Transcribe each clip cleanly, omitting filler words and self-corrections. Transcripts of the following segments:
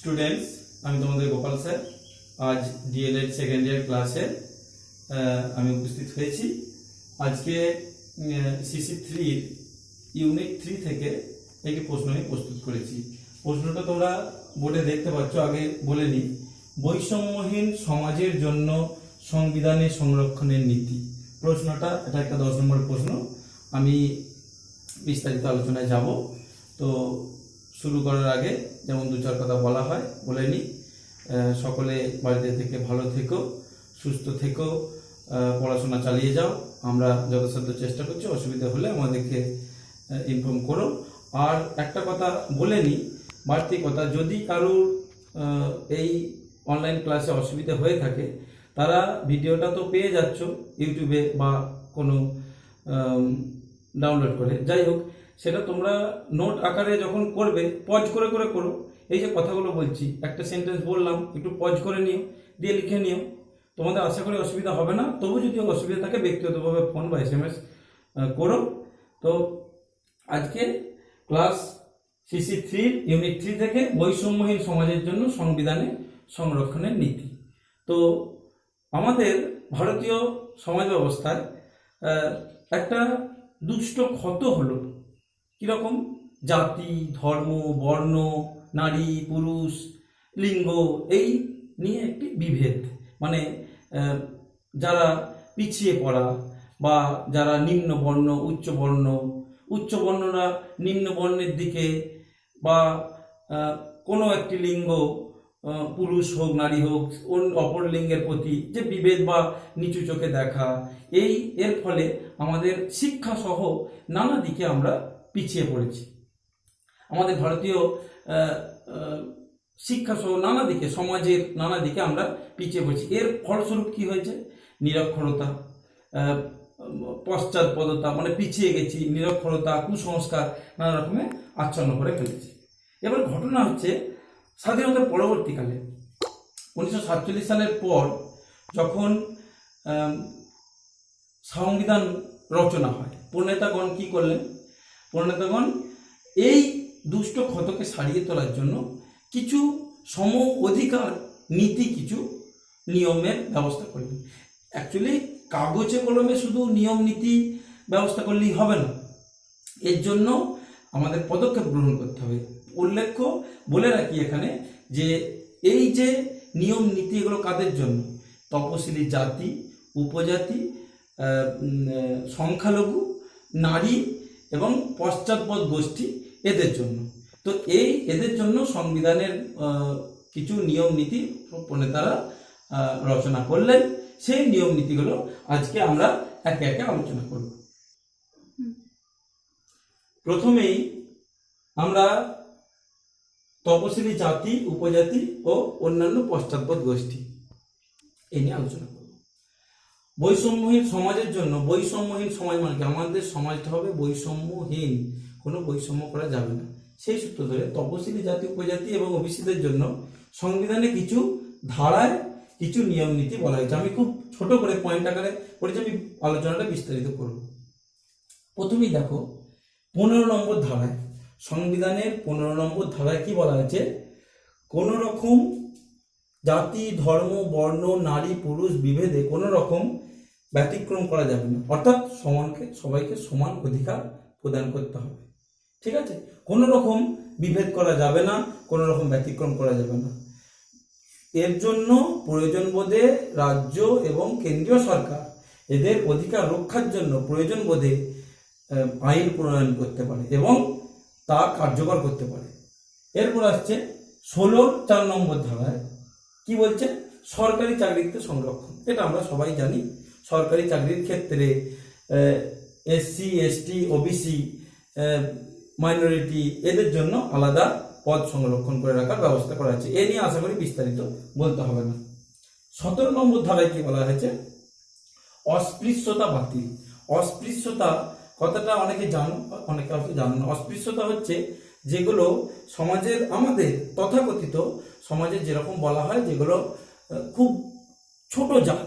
Students, আমি তোমাদের Gopal sir. আজ ডিএলএড সেকেন্ড ইয়ার ক্লাসে আমি উপস্থিত হয়েছি। আজকে CC3 ইউনিট 3 থেকে একটি প্রশ্ন আমি প্রস্তুত করেছি। প্রশ্নটা তোমরা বোর্ডে দেখতে পাচ্ছ। আগে বলে নিই, বৈষম্যহীন সমাজের জন্য সংবিধানে সংরক্ষণের নীতি। প্রশ্নটা এটা একটা 10 নম্বর প্রশ্ন। আমি বিস্তারিত আলোচনায় যাব। তো শুরু করার আগে যেমন দু চার কথা বলা হয় বলে নিই। সকলে বাড়িতে থেকে ভালো থেকো, সুস্থ থেকো, পড়াশোনা চালিয়ে যাও। আমরা যথাসাধ্য চেষ্টা করছি, অসুবিধা হলে আমাদেরকে ইনফর্ম করো। আর একটা কথা বলে নিই, বাড়তি কথা, যদি কারোর এই অনলাইন ক্লাসে অসুবিধা হয়ে থাকে, তারা ভিডিওটা তো পেয়ে যাচ্ছ ইউটিউবে বা কোনো ডাউনলোড করে, যাই হোক, সেটা তোমরা নোট আকারে যখন করবে পজ করে করে করো। এই যে কথাগুলো বলছি, একটা সেন্টেন্স বললাম, একটু পজ করে নিও, দিয়ে লিখে নিও। তোমাদের আশা করি অসুবিধা হবে না। তবু যদি অসুবিধা থাকে ব্যক্তিগতভাবে ফোন বা SMS করো। তো আজকে ক্লাস CC3 ইউনিট 3 থেকে বৈষম্যহীন সমাজের জন্য সংবিধানে সংরক্ষণের নীতি। তো আমাদের ভারতীয় সমাজ ব্যবস্থায় একটা দুষ্ট ক্ষত হলো। কীরকম? জাতি, ধর্ম, বর্ণ, নারী, পুরুষ, লিঙ্গ, এই নিয়ে একটি বিভেদ। মানে যারা পিছিয়ে পড়া বা যারা নিম্ন বর্ণ, উচ্চ বর্ণরা নিম্ন বর্ণের দিকে, বা কোনো একটি লিঙ্গ, পুরুষ হোক নারী হোক, অপর লিঙ্গের প্রতি যে বিভেদ বা নিচু চোখে দেখা, এর ফলে আমাদের শিক্ষা সহ নানা দিকে আমরা পিছিয়ে পড়েছি। আমাদের ভারতীয় শিক্ষা সহ নানা দিকে, সমাজের নানা দিকে আমরা পিছিয়ে পড়েছি। এর ফলস্বরূপ কি হয়েছে? নিরক্ষরতা, পশ্চাৎপদতা, মানে পিছিয়ে গেছি, নিরক্ষরতা, কুসংস্কার নানা রকমের আচ্ছন্ন করে ফেলেছি। এবার ঘটনা হচ্ছে, স্বাধীনতার পরবর্তীকালে 1947 সালের পর যখন সংবিধান রচনা হয়, প্রণেতাগণ কি করলেন? প্রণেতাগণ এই দুষ্ট ক্ষতকে সারিয়ে তোলার জন্য কিছু সম অধিকার নীতি, কিছু নিয়মের ব্যবস্থা করলেন। অ্যাকচুয়ালি কাগজে কলমে শুধু নিয়ম নীতি ব্যবস্থা করলেই হবে না, এর জন্য আমাদের পদক্ষেপ গ্রহণ করতে হবে। উল্লেখ্য বলে রাখি এখানে যে এই যে নিয়ম নীতি, এগুলো কাদের জন্য? তপশিলি জাতি, উপজাতি, সংখ্যালঘু, নারী এবং পশ্চাৎপদ গোষ্ঠী, এদের জন্য। তো এদের জন্য সংবিধানের কিছু নিয়ম নীতি প্রণেতারা রচনা করলেন। সেই নিয়ম নীতিগুলো আজকে আমরা একে একে আলোচনা করব। প্রথমেই আমরা তপশিলি জাতি, উপজাতি ও অন্যান্য পশ্চাৎপদ গোষ্ঠী এ নিয়ে আলোচনা করব। বৈষম্যহীন সমাজের জন্য, বৈষম্যহীন সমাজ মানে কি? আমাদের সমাজটা হবে বৈষম্যহীন, কোনো বৈষম্য করা যাবে না। সেই সূত্র ধরে তপশিলি জাতি, উপজাতি এবং ওবিসিদের জন্য সংবিধানে কিছু ধারায় কিছু নিয়ম নীতি বলা হয়েছে। আমি খুব ছোট করে পয়েন্ট আকারে পড়েছি, আমি আলোচনাটা বিস্তারিত করব। প্রথমেই দেখো 15 নম্বর ধারায়, সংবিধানের 15 নম্বর ধারায় কি বলা হয়েছে? কোনো রকম জাতি, ধর্ম, বর্ণ, নারী, পুরুষ বিভেদে কোনো রকম ব্যতিক্রম করা যাবে না। অর্থাৎ সবাইকে সমান অধিকার প্রদান করতে হবে। ঠিক আছে? কোনো রকম বিভেদ করা যাবে না, কোনো রকম ব্যতিক্রম করা যাবে না। এর জন্য প্রয়োজন বোধে রাজ্য এবং কেন্দ্রীয় সরকার এদের অধিকার রক্ষার জন্য প্রয়োজন বোধে আইন প্রণয়ন করতে পারে এবং তা কার্যকর করতে পারে। এরপর আসছে 16 নম্বর ধারায় কি বলছে? সরকারি চাকরিতে সংরক্ষণ। এটা আমরা সবাই জানি। সরকারি চাকরির ক্ষেত্রে SC, ST, OBC, মাইনরিটি, এদের জন্য আলাদা পদ সংরক্ষণ করে রাখার ব্যবস্থা করা হয়েছে। এ নিয়ে আশা করি বিস্তারিত বলতে হবে না। 17 নম্বর ধারায় কি বলা হয়েছে? অস্পৃশ্যতা বাতিল। অস্পৃশ্যতা কথাটা অনেকে জানো, অনেকে হয়তো জানো না। অস্পৃশ্যতা হচ্ছে যেগুলো সমাজের, আমাদের তথাকথিত সমাজে যেরকম বলা হয়, যেগুলো খুব ছোট জাত,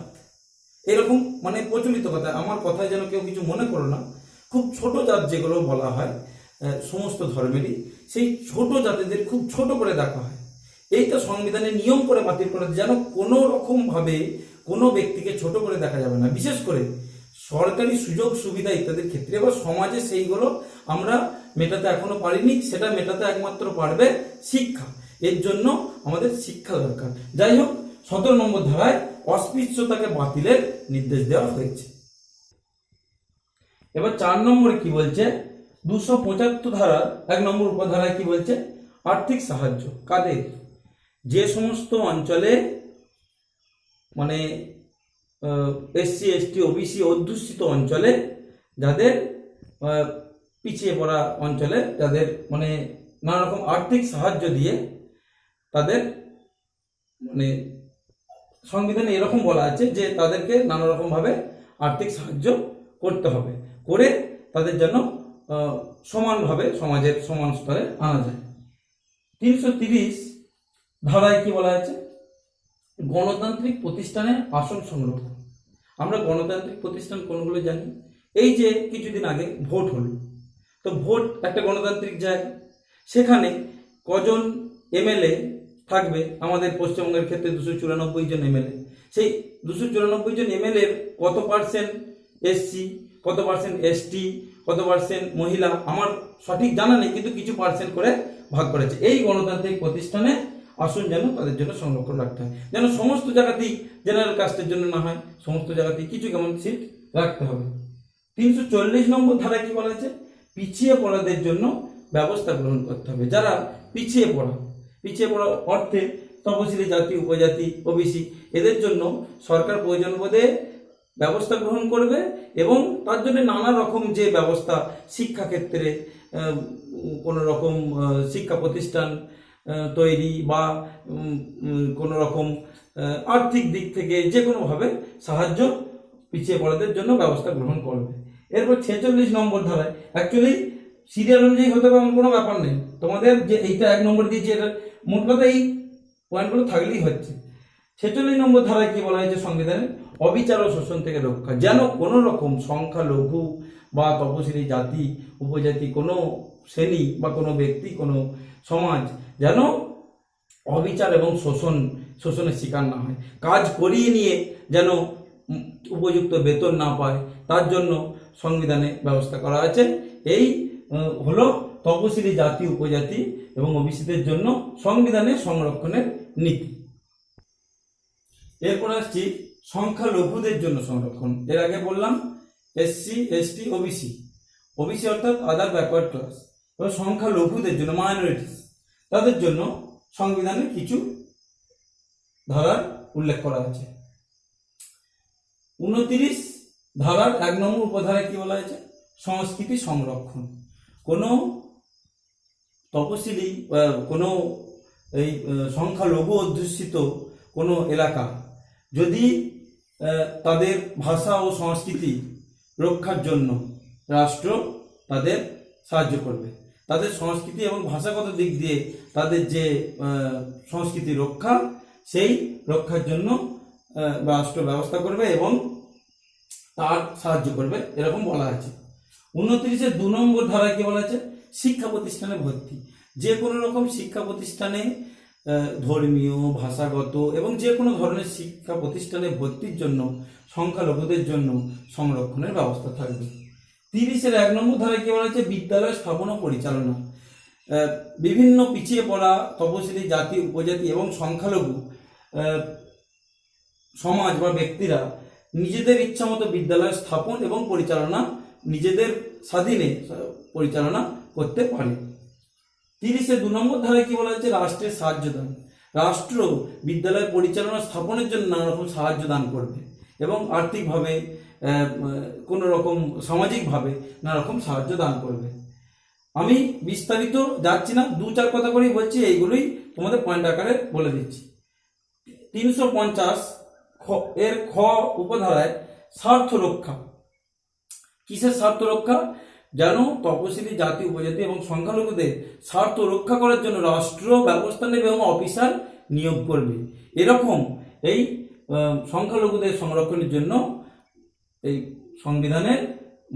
এরকম, মানে প্রচলিত কথা, আমার কথায় যেন কেউ কিছু মনে করো না। খুব ছোট জাত যেগুলো বলা হয় সমস্ত ধর্মেরই, সেই ছোট জাতিদের খুব ছোট করে দেখা হয়। এইটা সংবিধানে নিয়ম করে বাতিল করে যেন কোনো রকম ভাবে কোনো ব্যক্তিকে ছোট করে দেখা যাবে না, বিশেষ করে সরকারি সুযোগ সুবিধা ইত্যাদির ক্ষেত্রে। এবার সমাজে সেইগুলো আমরা মেটাতে এখনো পারিনি, সেটা মেটাতে একমাত্র পারবে শিক্ষা। এর জন্য আমাদের শিক্ষা দরকার। যাই হোক, 17 নম্বর ধারায় অস্পৃশ্যতাকে বাতিলের নির্দেশ দেওয়া হয়েছে। এবার 4 নম্বরে কি বলছে, 275 ধারা 1 নম্বর উপধারায় কি বলছে, আর্থিক সাহায্য কাদের, যে সমস্ত অঞ্চলে মানে এসসি এসটি ওবিসি অধ্যুষিত অঞ্চলে, যাদের পিছিয়ে পড়া অঞ্চলে, যাদের মানে নানা রকম আর্থিক সাহায্য দিয়ে তাদের মানে সংবিধানে এরকম বলা আছে যে তাদেরকে নানা রকম ভাবে আর্থিক সাহায্য করতে হবে, করে তাদের যেন সমানভাবে সমাজের সমান স্তরে আনা যায়। 330 ধারায় কি বলা আছে, গণতান্ত্রিক প্রতিষ্ঠানে আসন সংরক্ষণ। আমরা গণতান্ত্রিক প্রতিষ্ঠান কোনগুলো জানি, এই যে কিছুদিন আগে ভোট হলো, তো ভোট একটা গণতান্ত্রিক জায়গা, সেখানে কজন এমএলএ থাকবে, আমাদের পশ্চিমবঙ্গের ক্ষেত্রে 294 জন এমএলএ, সেই 294 জন এমএলএ কত পার্সেন্ট এসসি, কত পার্সেন্ট এসটি, কত পার্সেন্ট মহিলা, আমার সঠিক জানা নেই, কিন্তু কিছু পার্সেন্ট করে ভাগ করেছে। এই গণতান্ত্রিক প্রতিষ্ঠানে আসন যেন তাদের জন্য সংরক্ষণ রাখতে হয়, যেন সমস্ত জায়গাতেই জেনারেল কাস্টের জন্য না হয়, সমস্ত জায়গাতেই কিছু কেমন সিট রাখতে হবে। 340 নম্বর ধারায় কি বলা আছে, পিছিয়ে পড়াদের জন্য ব্যবস্থা গ্রহণ করতে হবে। যারা পিছিয়ে পড়া অর্থে তপশিলি জাতি, উপজাতি, ওবিসি, এদের জন্য সরকার প্রয়োজন বোধে ব্যবস্থা গ্রহণ করবে, এবং তার জন্য নানা রকম যে ব্যবস্থা, শিক্ষাক্ষেত্রে কোনো রকম শিক্ষা প্রতিষ্ঠান তৈরি বা কোনো রকম আর্থিক দিক থেকে যে কোনোভাবে সাহায্য পিছিয়ে পড়াদের জন্য ব্যবস্থা গ্রহণ করবে। এরপর 46 নম্বর ধারায়, অ্যাকচুয়ালি সিরিয়াল অনুযায়ী হতে পারে এমন কোনো ব্যাপার নেই, তোমাদের যে এইটা 1 নম্বর দিয়েছে, এটা মোট কথা এই পয়েন্টগুলো থাকলেই হচ্ছে। 46 নম্বর ধারায় কি বলা হয়েছে সংবিধানে, অবিচার ও শোষণ থেকে রক্ষা, যেন কোনো রকম সংখ্যালঘু বা তপশিলি জাতি, উপজাতি কোনো শ্রেণী বা কোনো ব্যক্তি, কোনো সমাজ যেন অবিচার এবং শোষণের শিকার না হয়, কাজ করিয়ে নিয়ে যেন উপযুক্ত বেতন না পায়, তার জন্য সংবিধানে ব্যবস্থা করা আছে। এই হলো তপশিলি জাতি, উপজাতি এবং ওবিসিদের জন্য সংবিধানের সংরক্ষণের নীতি। এরপর আসছি সংখ্যালঘুদের জন্য সংরক্ষণ। এর আগে বললাম এসসি এসটি ওবিসি, ওবিসি অর্থাৎ আদার ব্যাকওয়ার্ড ক্লাস, এবং সংখ্যালঘুদের জন্য মাইনরিটিস, তাদের জন্য সংবিধানে কিছু ধারার উল্লেখ করা আছে। 29 ধারার 1 নম্বর উপধারায় কি বলা হয়েছে, সংস্কৃতি সংরক্ষণ। কোনো তপশিলি কোনো এই সংখ্যালঘু অধ্যুষিত কোনো এলাকা যদি তাদের ভাষা ও সংস্কৃতি রক্ষার জন্য রাষ্ট্র তাদের সাহায্য করবে, তাদের সংস্কৃতি এবং ভাষাগত দিক দিয়ে তাদের যে সংস্কৃতি রক্ষা, সেই রক্ষার জন্য রাষ্ট্র ব্যবস্থা করবে এবং তার সাহায্য করবে, এরকম বলা আছে। 29-এর 2 নম্বর ধারায় কি বলা আছে, শিক্ষা প্রতিষ্ঠানে ভর্তি। যে কোনো রকম শিক্ষা প্রতিষ্ঠানে ধর্মীয়, ভাষাগত এবং যে কোনো ধরনের শিক্ষা প্রতিষ্ঠানে ভর্তির জন্য সংখ্যালঘুদের জন্য সংরক্ষণের ব্যবস্থা থাকবে। 30-এর 1 নম্বর ধারায় কি বলা আছে, বিদ্যালয় স্থাপন ও পরিচালনা। বিভিন্ন পিছিয়ে পড়া তপশিলি জাতি, উপজাতি এবং সংখ্যালঘু সমাজ বা ব্যক্তিরা নিজেদের ইচ্ছা মতো বিদ্যালয় স্থাপন এবং পরিচালনা নিজেদের স্বাধীনে পরিচালনা করতে পারে। 30-এর 2 নম্বর ধারায় কি বলা হচ্ছে, রাষ্ট্রের সাহায্য দান। রাষ্ট্র বিদ্যালয় পরিচালনা স্থাপনের জন্য নানা রকম সাহায্য দান করবে এবং আর্থিকভাবে কোনো রকম সামাজিকভাবে নানা রকম সাহায্য দান করবে। আমি বিস্তারিত যাচ্ছি না, 2-4 কথা করেই বলছি, এইগুলোই তোমাদের পয়েন্ট আকারে বলে দিচ্ছি। 350 এর খ উপধারায় স্বার্থ রক্ষা। কিসের স্বার্থ রক্ষা, যেন তপশিলি জাতি, উপজাতি এবং সংখ্যালঘুদের স্বার্থ রক্ষা করার জন্য রাষ্ট্র ব্যবস্থা নেবে এবং অফিসার নিয়োগ করবে, এরকম এই সংখ্যালঘুদের সংরক্ষণের জন্য এই সংবিধানে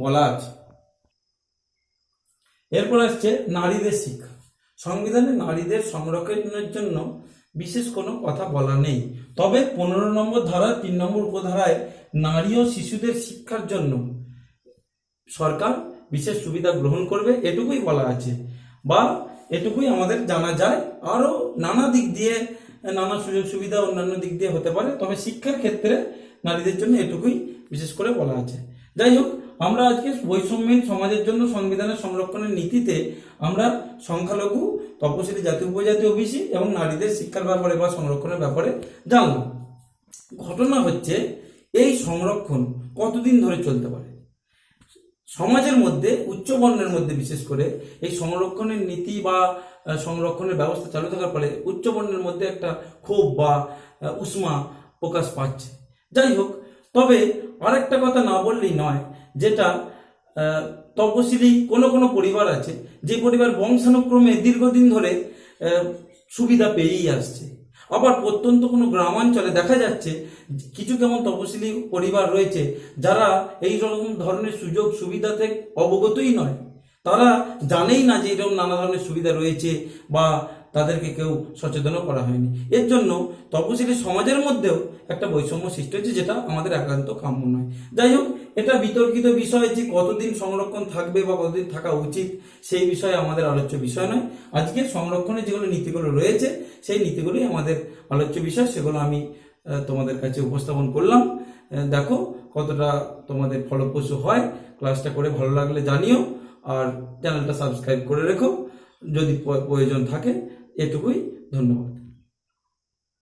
বলা আছে। এরপর আসছে নারীদের শিক্ষা। সংবিধানে নারীদের সংরক্ষণের জন্য বিশেষ কোনো কথা বলা নেই। তবে 15 নম্বর ধারা 3 নম্বর উপধারায় নারী ও শিশুদের শিক্ষার জন্য সরকার বিশেষ সুবিধা গ্রহণ করবে, এটুকুই বলা আছে, বা এটুকুই আমাদের জানা যায়। আরও নানা দিক দিয়ে নানা সুযোগ সুবিধা অন্যান্য দিক দিয়ে হতে পারে, তবে শিক্ষার ক্ষেত্রে নারীদের জন্য এটুকুই বিশেষ করে বলা আছে। যাই হোক, আমরা আজকে বৈষম্যহীন সমাজের জন্য সংবিধানের সংরক্ষণের নীতিতে আমরা সংখ্যালঘু, তপশিলি জাতি উপজাতি ওবিসি এবং নারীদের শিক্ষার ব্যাপারে বা সংরক্ষণের ব্যাপারে জানলাম। ঘটনা হচ্ছে, এই সংরক্ষণ কতদিন ধরে চলতে পারে? সমাজের মধ্যে উচ্চ বর্ণের মধ্যে বিশেষ করে এই সংরক্ষণের নীতি বা সংরক্ষণের ব্যবস্থা চালু থাকার ফলে উচ্চ বর্ণের মধ্যে একটা ক্ষোভ বা উষ্মা প্রকাশ পাচ্ছে। যাই হোক, তবে আরেকটা কথা না বললেই নয়, যেটা তপশিলি কোনো কোনো পরিবার আছে যে পরিবার বংশানুক্রমে দীর্ঘদিন ধরে সুবিধা পেয়েই আসছে। আবার প্রত্যন্ত কোনো গ্রামাঞ্চলে দেখা যাচ্ছে কিছু কেমন তপশিলি পরিবার রয়েছে যারা এই রকম ধরনের সুযোগ সুবিধাতে অবগতই নয়, তারা জানেই না যে এরকম নানা ধরনের সুবিধা রয়েছে বা তাদেরকে কেউ সচেতনও করা হয়নি। এর জন্য তপশিলি সমাজের মধ্যেও একটা বৈষম্য সৃষ্টি হচ্ছে, যেটা আমাদের একান্ত কাম্য নয়। যাই হোক, এটা বিতর্কিত বিষয় যে কতদিন সংরক্ষণ থাকবে বা কতদিন থাকা উচিত, সেই বিষয়ে আমাদের আলোচ্য বিষয় নয়। আজকে সংরক্ষণের যেগুলো নীতিগুলো রয়েছে সেই নীতিগুলোই আমাদের আলোচ্য বিষয়, সেগুলো আমি তোমাদের কাছে উপস্থাপন করলাম। দেখো কতটা তোমাদের ফলপ্রসূ হয়। ক্লাসটা করে ভালো লাগলে জানিও, আর চ্যানেলটা সাবস্ক্রাইব করে রেখো যদি প্রয়োজন থাকে। এটুকুই, ধন্যবাদ।